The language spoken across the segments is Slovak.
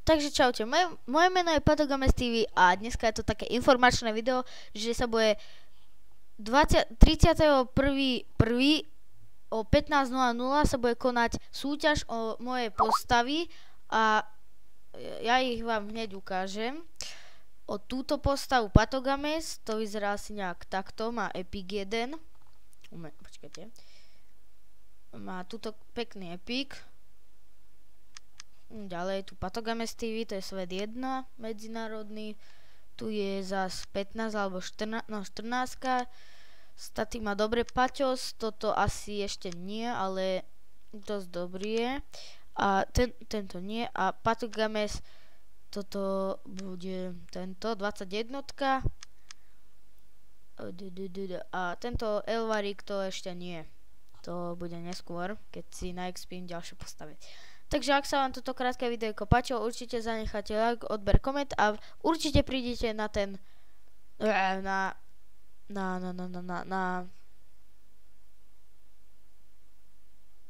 Takže čaute, moje meno je Patogames TV a dneska je to také informačné video, že sa bude 31.1. o 15.00 sa bude konať súťaž o moje postavy a ja ich vám hneď ukážem. O túto postavu Patogames, to vyzerá asi nejak takto, má Epic 1. Počkajte. Má túto pekný Epic. Ďalej tu Patogames TV, to je svet 1 medzinárodný. Tu je zas 15 alebo 14, no 14. Staty má dobre. Paťos, toto asi ešte nie, ale dosť dobrý je. A tento nie. A Patogames, toto bude tento 21. A tento Elvarik to ešte nie. To bude neskôr, keď si na XP ďalšie postaviť. Takže ak sa vám toto krátke videjko páčilo, určite zanecháte like, odber, koment a určite prídete na ten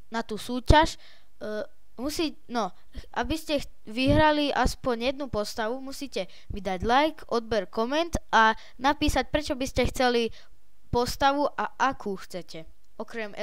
na tú súťaž. Aby ste vyhrali aspoň jednu postavu, musíte mi dať like, odber, koment a napísať, prečo by ste chceli postavu a akú chcete. Okrem